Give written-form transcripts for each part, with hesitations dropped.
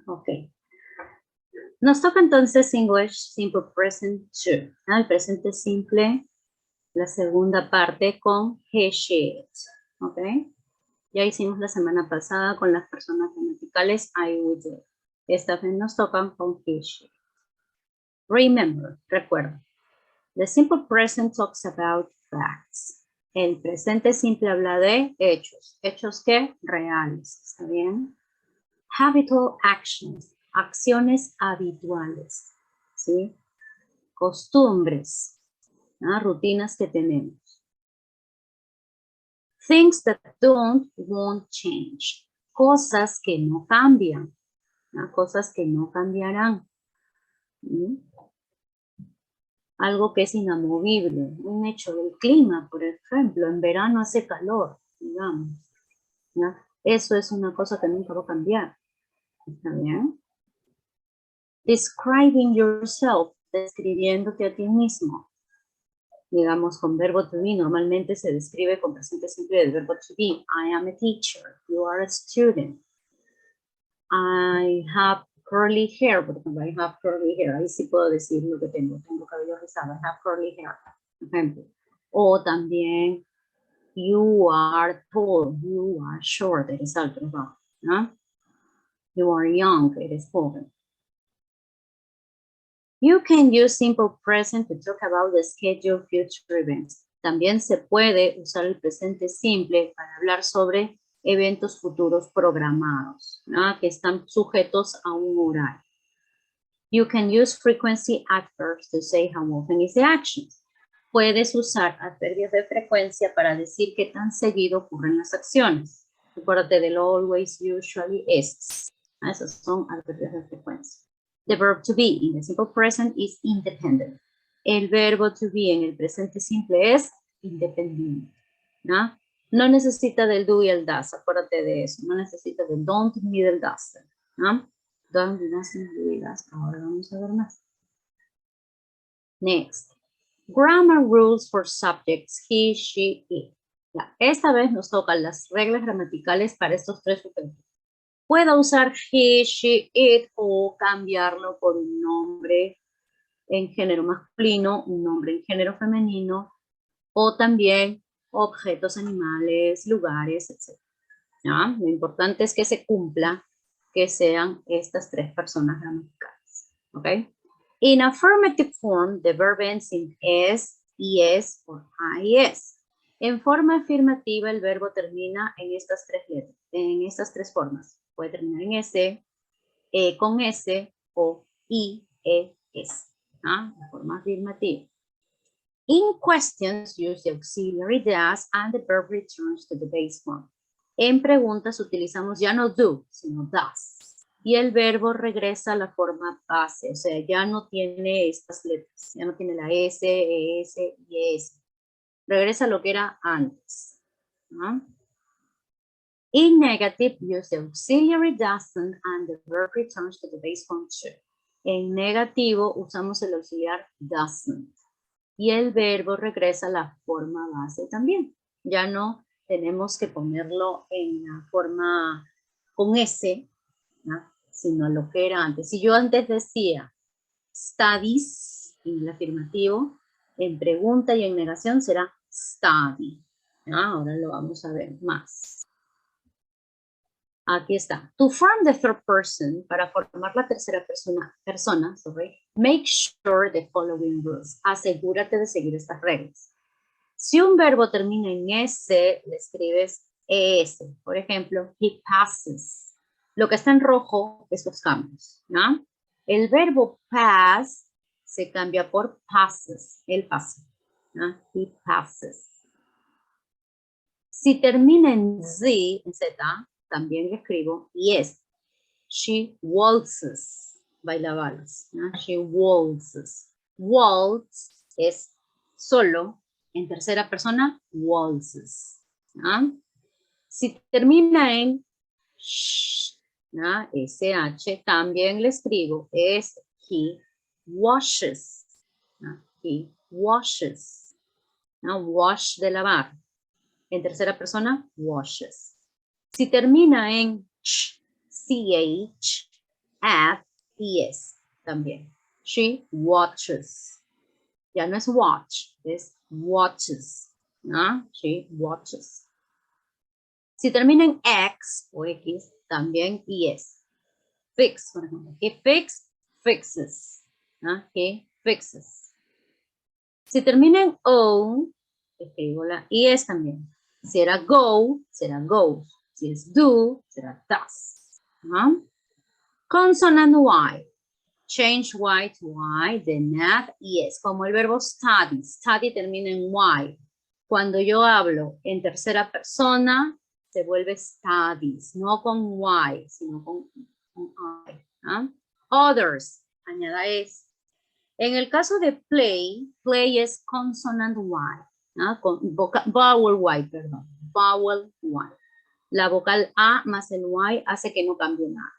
Ok. Nos toca entonces English Simple Present 2. El presente simple, la segunda parte con he, she, it. Ok. Ya hicimos la semana pasada con las personas gramaticales I, we, they. Esta vez nos tocan con he, she. Remember, recuerda. The simple present talks about facts. El presente simple habla de hechos. ¿Hechos qué? Reales. ¿Está bien? Habitual actions. Acciones habituales. ¿Sí? Costumbres. ¿No? Rutinas que tenemos. Things that won't change. Cosas que no cambian. ¿No? Cosas que no cambiarán. ¿Sí? Algo que es inamovible, un hecho del clima, por ejemplo, en verano hace calor, digamos, ¿no? Eso es una cosa que nunca va a cambiar, ¿está bien? Describing yourself, describiéndote a ti mismo, digamos con verbo to be, normalmente se describe con presente simple del verbo to be. I am a teacher, you are a student. I have curly hair, por ejemplo, I have curly hair, ahí sí puedo decir lo que tengo cabello rizado, I have curly hair, por ejemplo. O también, you are tall, you are short, eres alto, ¿no? You are young, eres joven. You can use simple present to talk about the scheduled future events. También se puede usar el presente simple para hablar sobre eventos futuros programados, ¿no? Que están sujetos a un horario. You can use frequency adverbs to say how often is the action. Puedes usar adverbios de frecuencia para decir qué tan seguido ocurren las acciones. Acuérdate del always, usually, is. Esos son adverbios de frecuencia. The verb to be in the simple present is independent. El verbo to be en el presente simple es independiente. ¿No? No necesita del do y el does, acuérdate de eso. No necesita del don't ni del does. ¿No? Don't, doesn't, do y does. Ahora vamos a ver más. Next. Grammar rules for subjects, he, she, it. Ya, esta vez nos tocan las reglas gramaticales para estos tres sujetos. Puedo usar he, she, it o cambiarlo por un nombre en género masculino, un nombre en género femenino o también objetos, animales, lugares, etc. ¿Ya? Lo importante es que se cumpla que sean estas tres personas gramaticales. ¿Ok? In affirmative form, the verb ends in s, es or is. En forma afirmativa, el verbo termina en estas tres letras, en estas tres formas. Puede terminar en s, con s o i, s. ¿Ah? De forma afirmativa. In questions, use the auxiliary does and the verb returns to the base form. En preguntas utilizamos ya no do, sino does. Y el verbo regresa a la forma base, o sea, ya no tiene estas letras, ya no tiene la S, ES y ES. Regresa a lo que era antes. ¿No? In negative, use the auxiliary doesn't and the verb returns to the base form too. En negativo, usamos el auxiliar doesn't. Y el verbo regresa a la forma base también. Ya no tenemos que ponerlo en la forma con S, ¿no? Sino lo que era antes. Si yo antes decía studies en el afirmativo, en pregunta y en negación será study. ¿No? Ahora lo vamos a ver más. Aquí está. To form the third person, para formar la tercera persona, make sure the following rules. Asegúrate de seguir estas reglas. Si un verbo termina en S, le escribes ES. Por ejemplo, he passes. Lo que está en rojo es los cambios, ¿no? El verbo pass se cambia por passes. Él pasa, ¿no? He passes. Si termina en Z, también le escribo yes. She waltzes. Baila vals, ¿no? She waltzes. Waltz es solo. En tercera persona, waltzes. ¿No? Si termina en sh, ¿no? SH, también le escribo es he washes. ¿No? He washes. ¿No? Wash de lavar. En tercera persona, washes. Si termina en ch, ch, at, es también. She watches. Ya no es watch, es watches. ¿No? She watches. Si termina en X o X, también es. Fix, por ejemplo. He fixes. ¿No? He fixes. Si termina en O, escribo la es también. Si era go, será goes. Si es do, será does. ¿No? Consonant Y. Change Y to Y, then add es. Como el verbo study. Study termina en Y. Cuando yo hablo en tercera persona, se vuelve studies. No con Y, sino con I. ¿Ah? Others. Añada es. En el caso de play, play es consonant Y. ¿Ah? Con vowel Y, perdón. Vowel Y. La vocal A más el Y hace que no cambie nada.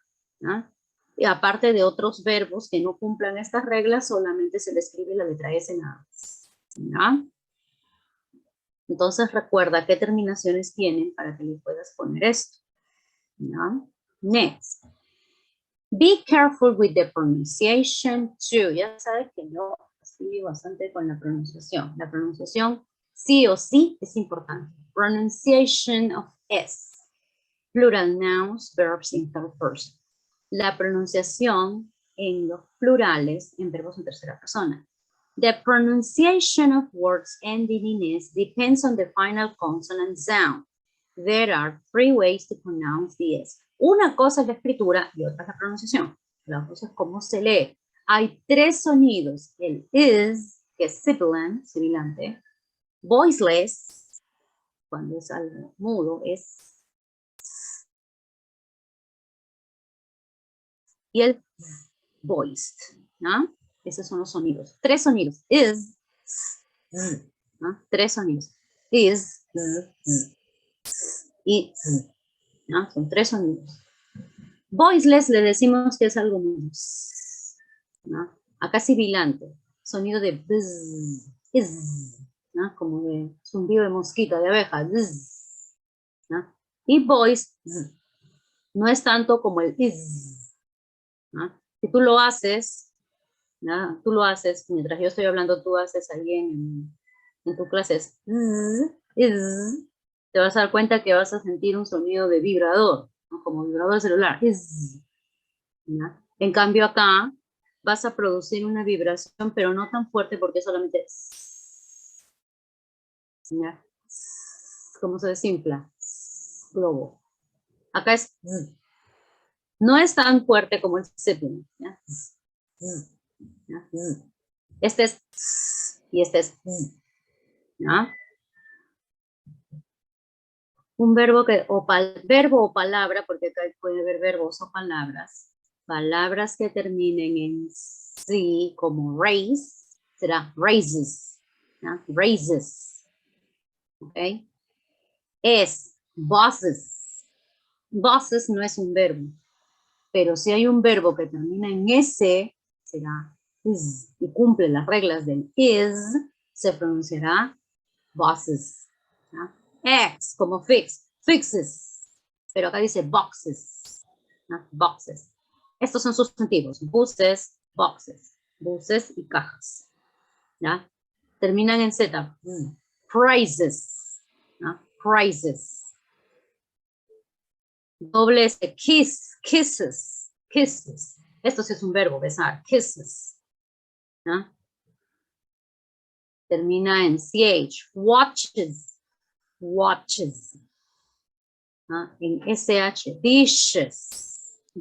¿Ah? Y aparte de otros verbos que no cumplan estas reglas, solamente se le escribe la letra S nada más. ¿Ya? Entonces recuerda qué terminaciones tienen para que le puedas poner esto. ¿Ya? Next. Be careful with the pronunciation too. Ya sabes que yo estoy bastante con la pronunciación. La pronunciación sí o sí es importante. Pronunciation of S. Plural nouns, verbs in third person. La pronunciación en los plurales en verbos en tercera persona. The pronunciation of words ending in S depends on the final consonant sound. There are 3 ways to pronounce the S. Una cosa es la escritura y otra es la pronunciación. La cosa es cómo se lee. Hay 3 sonidos. El is, que es sibilante. Voiceless, cuando es algo mudo, es. Y el voiced, ¿no? Esos son los sonidos. 3 sonidos. Is, ¿no? 3 sonidos. Is, y, ¿no? Son 3 sonidos. Voiceless le decimos que es algo mudo, ¿no? Acá sibilante. Sonido de bzz, is, ¿no? Como de zumbido de mosquita, de abeja. Bzz, ¿no? Y voice, no es tanto como el is, ¿no? Si tú lo haces, ¿no? Tú lo haces, mientras yo estoy hablando, tú haces ahí en tu clase, te vas a dar cuenta que vas a sentir un sonido de vibrador, ¿no? Como vibrador celular. ¿No? En cambio acá vas a producir una vibración, pero no tan fuerte porque solamente ¿no? Como se desinfla, globo. Acá es no es tan fuerte como el zeppelin. Este es y este es ¿no? Un verbo que verbo o palabra, porque acá puede haber verbos o palabras que terminen en sí, como raise, será raises, ¿no? Raises, ¿ok? Es bosses. Bosses no es un verbo, pero si hay un verbo que termina en S, será is, y cumple las reglas del is, se pronunciará bosses. ¿No? X, como fixes, pero acá dice boxes, ¿no? Boxes. Estos son sustantivos, buses, buses y cajas. ¿Ya? Terminan en Z, prizes, ¿no? Prizes. Doble S, kisses. Esto sí es un verbo, besar, kisses. ¿No? Termina en CH, watches. ¿No? En SH, dishes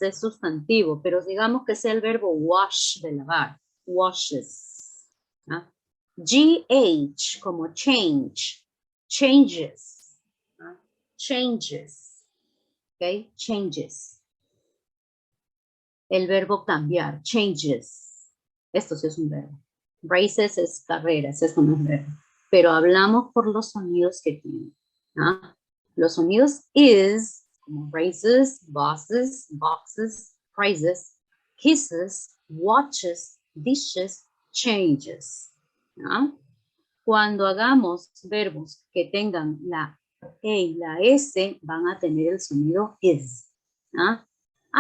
es sustantivo, pero digamos que sea el verbo wash, de lavar, washes. ¿No? GH como changes, ¿no? Changes, ¿ok? Changes. El verbo cambiar, changes. Esto sí es un verbo. Races es carreras, eso no es verbo. Pero hablamos por los sonidos que tienen. ¿No? Los sonidos is, como races, bosses, boxes, prizes, kisses, watches, dishes, changes. ¿No? Cuando hagamos verbos que tengan la E y la S, van a tener el sonido is. ¿No?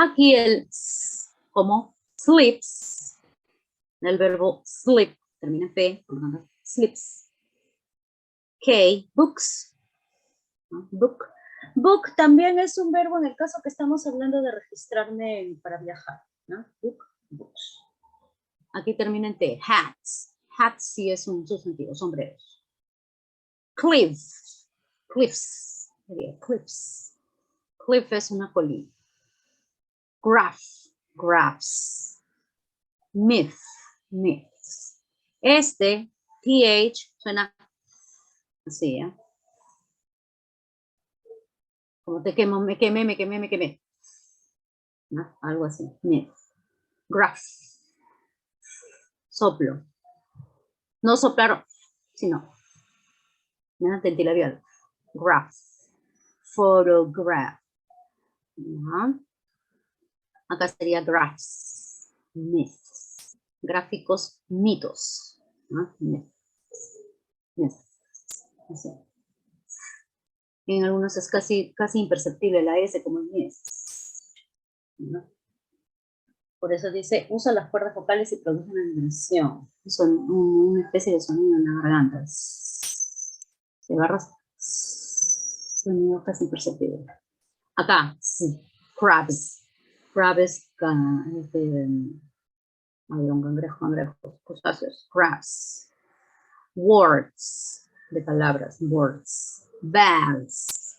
Aquí el como sleeps, el verbo sleep, termina en P, por lo tanto, sleeps. K, books, ¿no? Book. Book también es un verbo en el caso que estamos hablando de registrarme para viajar, ¿no? Book, books. Aquí termina en T, hats. Hats sí es un sustantivo, sombreros. Cliff, cliffs, cliffs. Cliff es una colina. Graph, graphs. Myth, myths. Este, TH, suena así, ¿eh? Como te quemo, me quemé, me quemé, me quemé. ¿No? Algo así, myth. Graph, soplo. No soplar, sino, ¿no? Dentilabial. Graph, photograph. ¿No? Acá sería graphs, myths. Gráficos, mitos. ¿No? Myths. Así. En algunos es casi imperceptible la S como en myths. ¿No? Por eso dice, usa las cuerdas vocales y produce una vibración. Son una especie de sonido en la garganta. Te agarras, sonido casi imperceptible. Acá, sí, crabs. Crabs, cangrejos, crustáceos, crabs. Words, de palabras, words. Bags,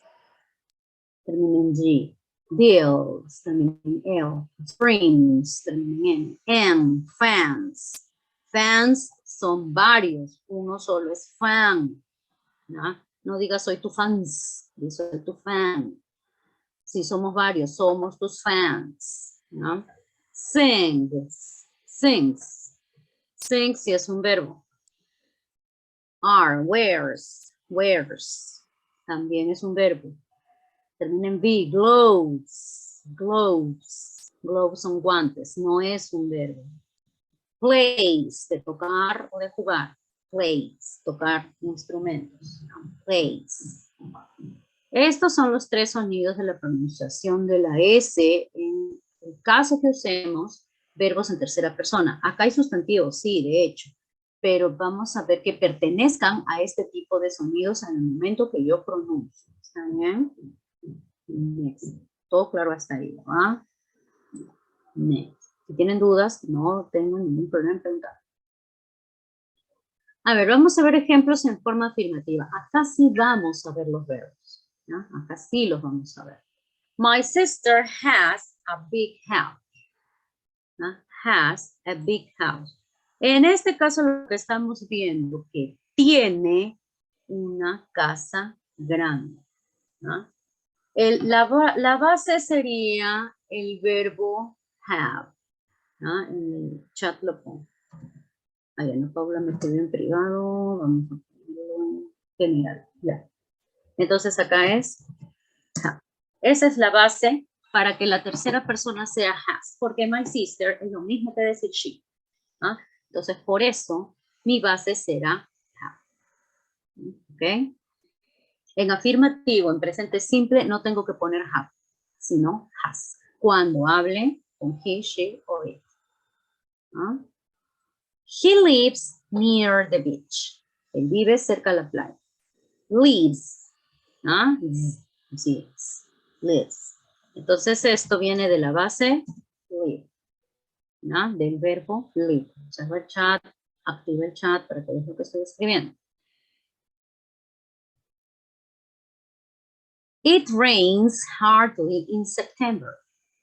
termina en G. Deals, termina en L. Springs, termina en N. Fans. Fans son varios, uno solo es fan. ¿No? No digas soy tu fans, di soy tu fan. Si somos varios, somos tus fans. ¿No? Sings, sings. Sings sí es un verbo. Are, wears, wears. También es un verbo. Termina en V, gloves, gloves. Gloves son guantes, no es un verbo. Plays, de tocar o de jugar. Plays, tocar instrumentos. Plays. Estos son los tres sonidos de la pronunciación de la S en el caso que usemos verbos en tercera persona. Acá hay sustantivos, sí, de hecho, pero vamos a ver que pertenezcan a este tipo de sonidos en el momento que yo pronuncio. ¿Está bien? Next. Todo claro hasta ahí, ¿va? Next. Si tienen dudas, no tengo ningún problema en preguntar. A ver, vamos a ver ejemplos en forma afirmativa. Acá sí vamos a ver los verbos. ¿No? Acá sí los vamos a ver. My sister has a big house. ¿No? Has a big house. En este caso lo que estamos viendo que tiene una casa grande. ¿No? La base sería el verbo have. ¿No? En el chat lo pongo. No, Paula me escribió en privado. Vamos a ponerlo en general. Ya. Entonces acá es have. Esa es la base para que la tercera persona sea has, porque my sister es lo mismo que decir she. ¿Ah? Entonces, por eso, mi base será have. ¿Ok? En afirmativo, en presente simple, no tengo que poner have, sino has. Cuando hable con he, she o it. ¿Ah? He lives near the beach. Él vive cerca de la playa. Lives. ¿Ah? Sí, lives. Entonces esto viene de la base live, ¿no? Del verbo live. Observa el chat, activa el chat para que veas lo que estoy escribiendo. It rains hardly in September.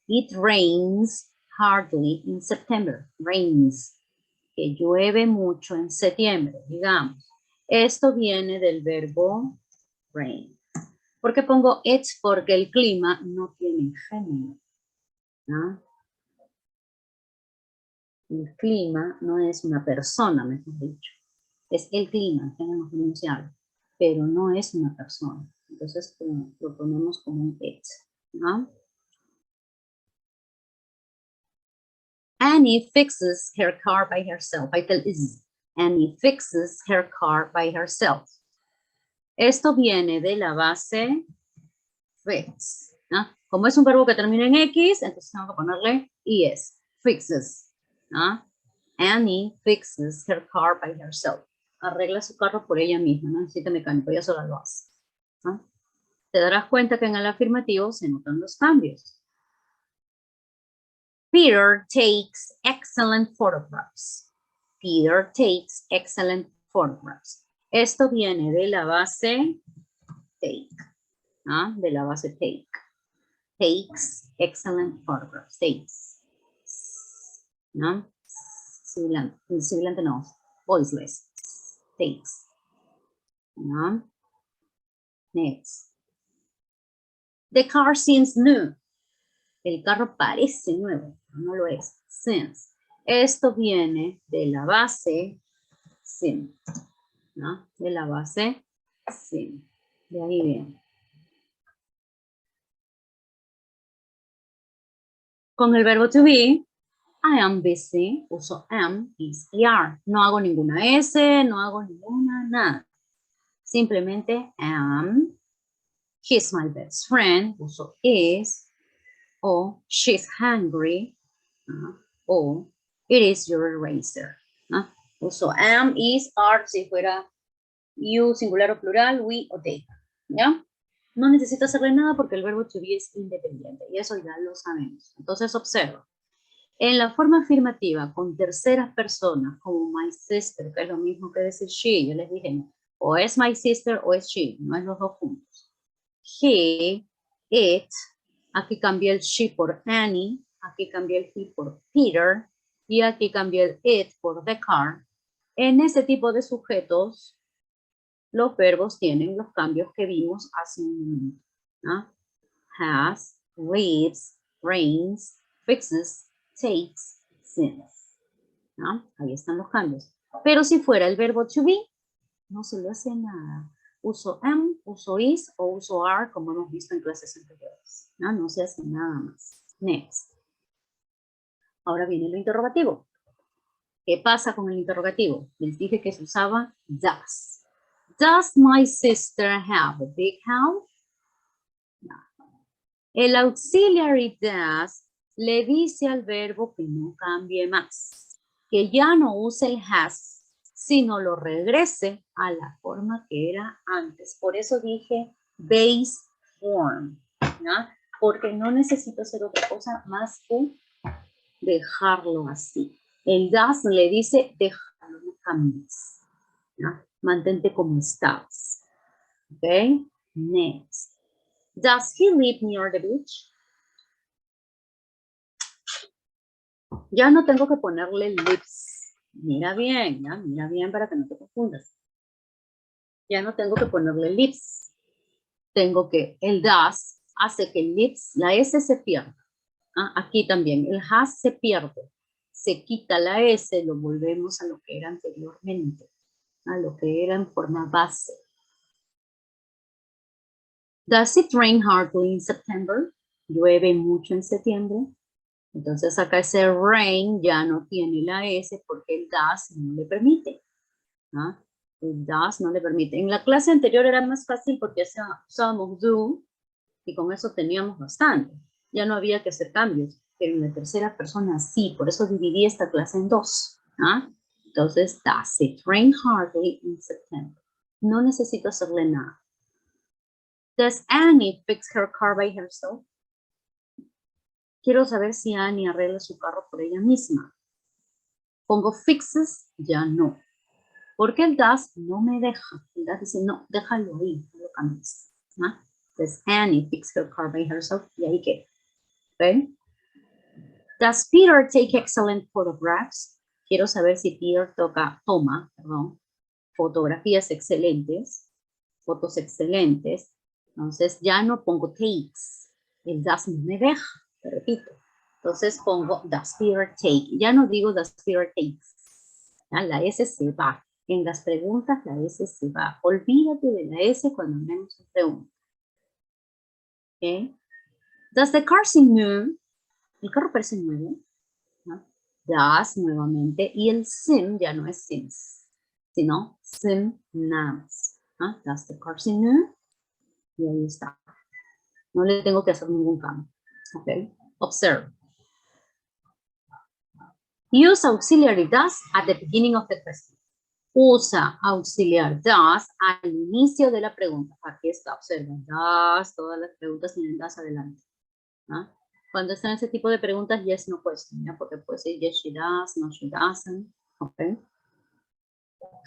It rains hardly in September. Rains. Que llueve mucho en septiembre, digamos. Esto viene del verbo rain. ¿Por qué pongo it's? Porque el clima no tiene género, ¿no? El clima no es una persona, mejor dicho. Es el clima, tenemos que pronunciarlo, pero no es una persona. Entonces lo ponemos como un it, ¿no? Annie fixes her car by herself. Ahí está el is. Annie fixes her car by herself. Esto viene de la base fix. ¿no? Como es un verbo que termina en X, entonces tengo que ponerle ES. Fixes. ¿No? Annie fixes her car by herself. Arregla su carro por ella misma, no necesita mecánico, ella sola lo hace. ¿No? Te darás cuenta que en el afirmativo se notan los cambios. Peter takes excellent photographs. Peter takes excellent photographs. Esto viene de la base take, ¿no? De la base take. Takes excellent photographs. Takes. ¿No? Sibilante no. Voiceless. Takes. ¿No? Next. The car seems new. El carro parece nuevo, no lo es. Since. Esto viene de la base sin, ¿no? De la base sin. De ahí viene. Con el verbo to be, I am busy, uso am, is, are. No hago ninguna S, no hago ninguna nada. Simplemente am, he's my best friend, uso is, o she's hungry, o it is your eraser. Uso am, is, are, si fuera you, singular o plural, we o they. ¿Ya? No necesito hacerle nada porque el verbo to be es independiente y eso ya lo sabemos. Entonces observa. En la forma afirmativa con terceras personas como my sister, que es lo mismo que decir she, yo les dije, no, o es my sister o es she, no es los dos juntos. He, it, aquí cambié el she por Annie, aquí cambié el he por Peter y aquí cambié el it por the car. En ese tipo de sujetos, los verbos tienen los cambios que vimos hace un momento. ¿No? Has, reads, rains, fixes, takes, sings. ¿No? Ahí están los cambios. Pero si fuera el verbo to be, no se le hace nada. Uso am, uso is o uso are, como hemos visto en clases anteriores. No, no se hace nada más. Next. Ahora viene el interrogativo. ¿Qué pasa con el interrogativo? Les dije que se usaba does. Does my sister have a big house? No. El auxiliary does le dice al verbo que no cambie más, que ya no use el has, sino lo regrese a la forma que era antes. Por eso dije base form, ¿no? Porque no necesito hacer otra cosa más que dejarlo así. El does le dice déjalo, no cambies, ¿no? Mantente como estás. ¿Ok? Next. Does he live near the beach? Ya no tengo que ponerle lives. Mira bien, ¿ya? Mira bien para que no te confundas. Ya no tengo que ponerle lives. Tengo que, el does hace que lives, la S se pierda. Aquí también, el has se pierde. Se quita la S, lo volvemos a lo que era anteriormente. A lo que era en forma base. Does it rain hardly in September? Llueve mucho en septiembre. Entonces acá ese rain ya no tiene la S porque el does no le permite. ¿No? El does no le permite. En la clase anterior era más fácil porque usábamos do y con eso teníamos bastante. Ya no había que hacer cambios. Pero en la tercera persona sí. Por eso dividí esta clase en dos. ¿No? Entonces, does it rain hardly in September? No necesito hacerle nada. Does Annie fix her car by herself? Quiero saber si Annie arregla su carro por ella misma. Pongo fixes, ya no. Porque el does no me deja. El does dice, no, déjalo ahí, no lo cambies. ¿No? Does Annie fix her car by herself? Y ahí queda. ¿Okay? Does Peter take excellent photographs? Quiero saber si Peter toma, fotografías excelentes, fotos excelentes. Entonces ya no pongo takes. El does no me deja, te repito. Entonces pongo does Peter take. Ya no digo does Peter takes. ¿Ya? La S se va. En las preguntas la S se va. Olvídate de la S cuando hablemos de preguntas. ¿Okay? Does the car seem new? El carro parece nuevo. ¿No? Does nuevamente. Y el seem ya no es seems, sino seem nouns. ¿No? Does the car seem new? Y ahí está. No le tengo que hacer ningún cambio. Ok. Observe. Use auxiliary does at the beginning of the question. Usa auxiliar does al inicio de la pregunta. Aquí está, observa. Does, todas las preguntas tienen does adelante. ¿Ah? Cuando están ese tipo de preguntas, yes, no question, ¿ya? Porque puede ser yes, she does, no, she doesn't. Ok.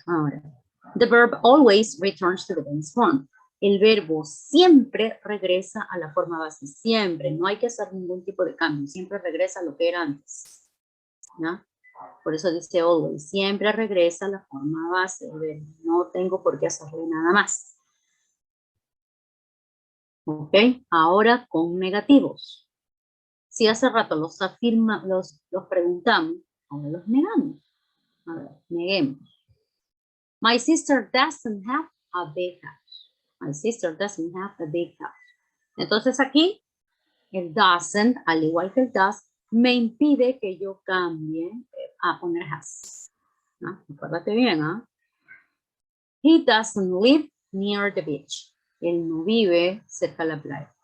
Ahora, the verb always returns to the base form. El verbo siempre regresa a la forma base, siempre. No hay que hacer ningún tipo de cambio, siempre regresa a lo que era antes. ¿Ya? Por eso dice always, siempre regresa a la forma base del verbo. No tengo por qué hacerle nada más. Ok, ahora con negativos. Si hace rato los preguntamos, ahora los negamos. A ver, neguemos. My sister doesn't have a big house. My sister doesn't have a big house. Entonces aquí, el doesn't, al igual que el does, me impide que yo cambie a poner has. ¿No? Acuérdate bien, ¿ah? He doesn't live near the beach. Él no vive cerca de la playa.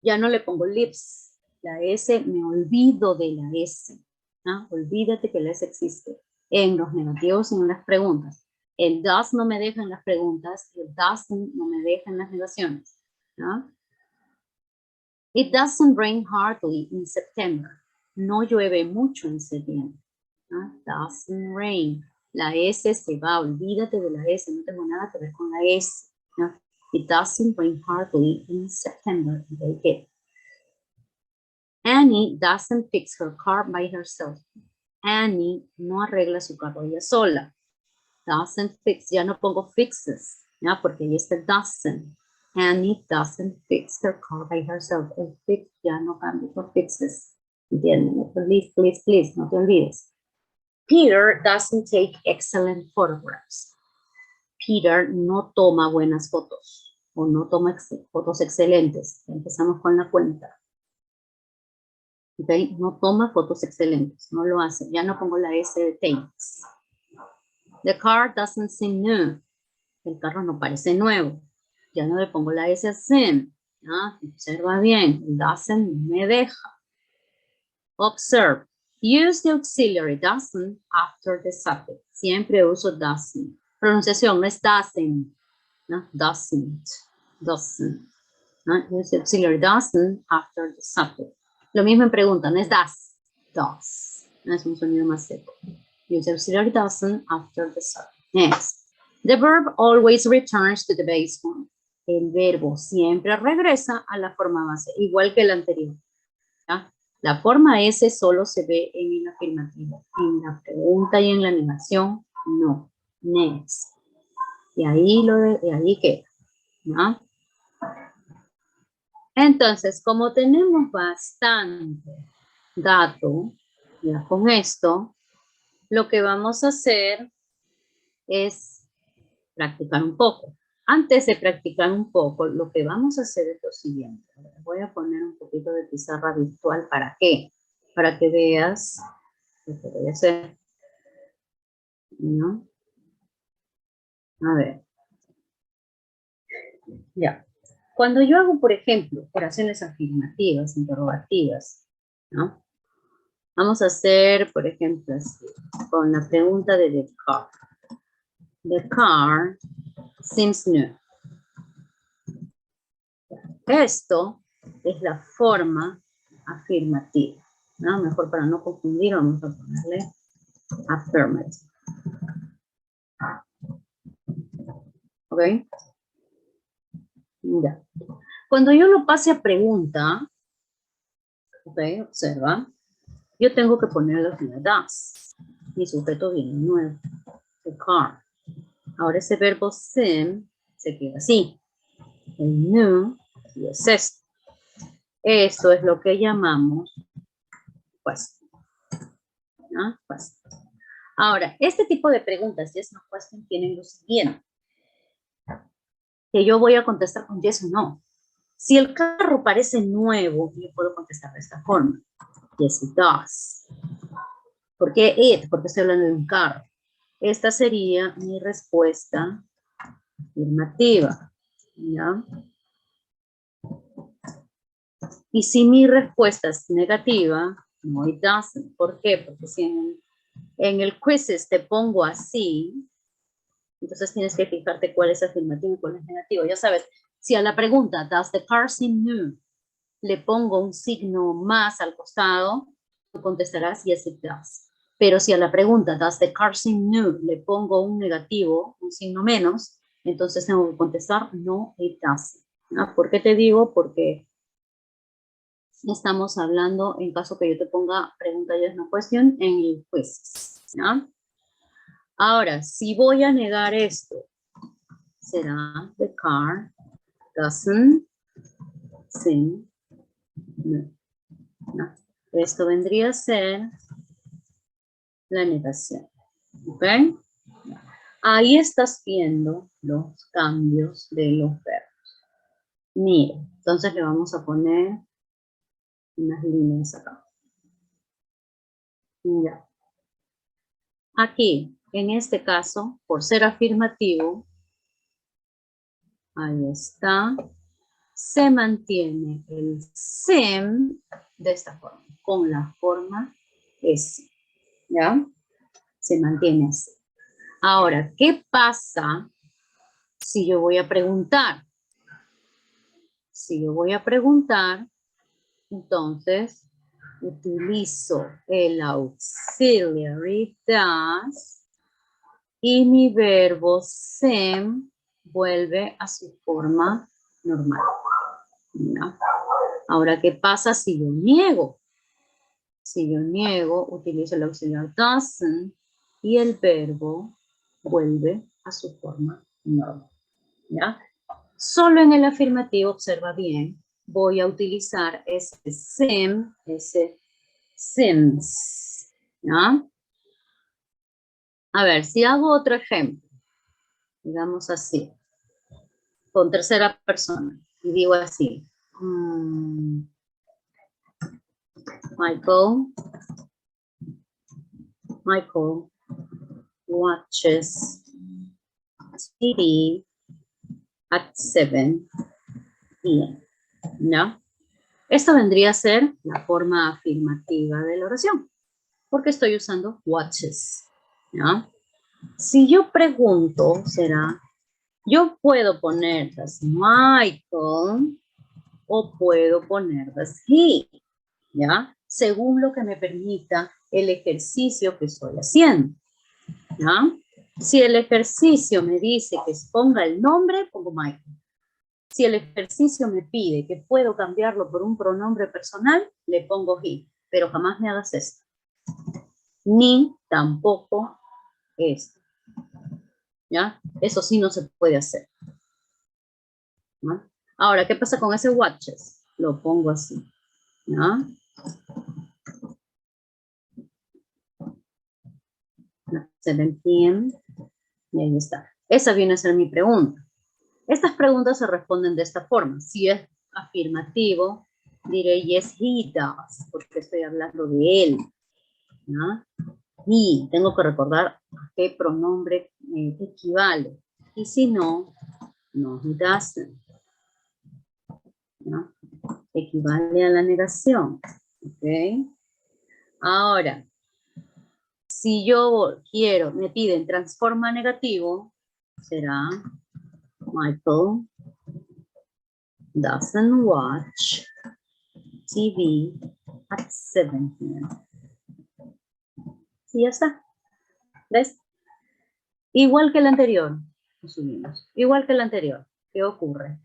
Ya no le pongo lives. La S, me olvido de la S. ¿No? Olvídate que la S existe en los negativos y en las preguntas. El does no me deja en las preguntas, el doesn't no me deja en las negaciones. ¿No? It doesn't rain hardly in September. No llueve mucho en septiembre. ¿No? Doesn't rain. La S se va, olvídate de la S, no tengo nada que ver con la S. ¿No? It doesn't rain hardly in September. Okay. Annie doesn't fix her car by herself. Annie no arregla su carro ella sola. Doesn't fix, ya no pongo fixes, ¿ya? Porque ahí está doesn't. Annie doesn't fix her car by herself. El fix ya no cambia por fixes. ¿Entienden? Please, please, please, no te olvides. Peter doesn't take excellent photographs. Peter no toma buenas fotos o no toma fotos excelentes. Empezamos con la cuenta. Okay. No toma fotos excelentes, no lo hace. Ya no pongo la S de takes. The car doesn't seem new. El carro no parece nuevo. Ya no le pongo la S a seem. ¿Ah? Observa bien, doesn't me deja. Observe. Use the auxiliary doesn't after the subject. Siempre uso doesn't. Pronunciación no es doesn't. ¿No? Doesn't. Doesn't. ¿No? Use the auxiliary doesn't after the subject. Lo mismo en pregunta, no es does. Does. No es un sonido más seco. Use the auxiliary doesn't after the subject. Next. The verb always returns to the base form. El verbo siempre regresa a la forma base, igual que el anterior. ¿Ya? La forma S solo se ve en el afirmativo. En la pregunta y en la negación, no. Next. Y ahí queda. ¿No? Entonces, como tenemos bastante dato, ya con esto, lo que vamos a hacer es practicar un poco. Antes de practicar un poco, lo que vamos a hacer es lo siguiente. Voy a poner un poquito de pizarra virtual. ¿Para qué? Para que veas lo que voy a hacer. ¿No? A ver. Ya. Cuando yo hago, por ejemplo, oraciones afirmativas, interrogativas, ¿no? Vamos a hacer, por ejemplo, así, con la pregunta de the car. The car seems new. Esto es la forma afirmativa, ¿no? Mejor para no confundir, vamos a ponerle affirmative. ¿Ok? Mira. Cuando yo lo pase a pregunta, ¿ok? Observa. Yo tengo que poner la final does. Mi sujeto viene nuevo. The car. Ahora ese verbo seem se queda así. El new y es esto. Eso es lo que llamamos question. ¿No? Question. Ahora, este tipo de preguntas, yes, no question, tienen lo siguiente. Que yo voy a contestar con yes o no. Si el carro parece nuevo, yo puedo contestar de esta forma. Yes, it does. ¿Por qué it? Porque estoy hablando de un carro. Esta sería mi respuesta afirmativa. ¿Ya? Y si mi respuesta es negativa, no, it doesn't. ¿Por qué? Porque si en el quizzes te pongo así, entonces tienes que fijarte cuál es afirmativo y cuál es negativo. Ya sabes, si a la pregunta, does the car seem new, le pongo un signo más al costado, tú contestarás yes it does. Pero si a la pregunta, does the car seem new, le pongo un negativo, un signo menos, entonces tengo que contestar no it doesn't. ¿No? ¿Por qué te digo? Porque estamos hablando, en caso que yo te ponga pregunta yes no question, en el quiz. ¿No? Ahora, si voy a negar esto, será the car doesn't seem new. ¿No? Esto vendría a ser la negación. ¿Ok? Ahí estás viendo los cambios de los verbos. Mira, entonces le vamos a poner unas líneas acá. Ya. Aquí, en este caso, por ser afirmativo, ahí está, se mantiene el SEM de esta forma, con la forma S. ¿Ya? Se mantiene así. Ahora, ¿qué pasa si yo voy a preguntar? Si yo voy a preguntar, entonces utilizo el auxiliary does y mi verbo SEM vuelve a su forma normal. ¿No? Ahora, ¿qué pasa si yo niego? Si yo niego, utilizo el auxiliar doesn't y el verbo vuelve a su forma normal. ¿Ya? Solo en el afirmativo, observa bien, voy a utilizar ese SEM, ese SEMS. ¿Ya? A ver, si hago otro ejemplo, digamos así, con tercera persona, y digo así, Michael watches TV at 7 p.m. ¿No? Esto vendría a ser la forma afirmativa de la oración, porque estoy usando watches. ¿No? Si yo pregunto, será, yo puedo poner does Michael o puedo poner does he, ¿ya? Según lo que me permita el ejercicio que estoy haciendo, ¿ya? Si el ejercicio me dice que ponga el nombre, pongo Michael. Si el ejercicio me pide que puedo cambiarlo por un pronombre personal, le pongo he, pero jamás me hagas esto. Ni tampoco esto. ¿Ya? Eso sí no se puede hacer. ¿No? Ahora, ¿qué pasa con ese watches? Lo pongo así. ¿Ya? 7 p.m. Y ahí está. Esa viene a ser mi pregunta. Estas preguntas se responden de esta forma. Si es afirmativo, diré yes, he does, porque estoy hablando de él. ¿No? Y tengo que recordar a qué pronombre equivale. Y si no, no, he doesn't. ¿No? Equivale a la negación. ¿Ok? Ahora, si yo quiero, me piden transforma negativo, será Michael doesn't watch TV at 7 p.m. Y ya está. ¿Ves? Igual que el anterior. Subimos. Igual que el anterior. ¿Qué ocurre?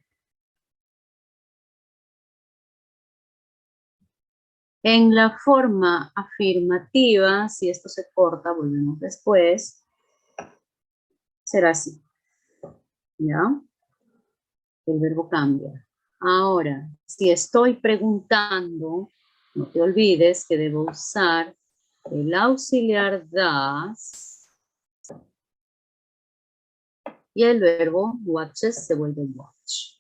En la forma afirmativa, si esto se corta, volvemos después, será así. ¿Ya? El verbo cambia. Ahora, si estoy preguntando, no te olvides que debo usar el auxiliar does y el verbo watches se vuelve watch.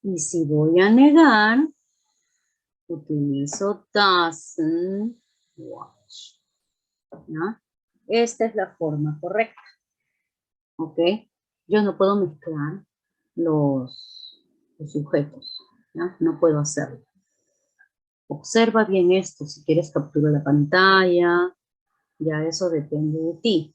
Y si voy a negar, utilizo doesn't watch. ¿No? Esta es la forma correcta. ¿Ok? Yo no puedo mezclar los sujetos. ¿no? No puedo hacerlo. Observa bien esto, si quieres captura la pantalla, ya eso depende de ti.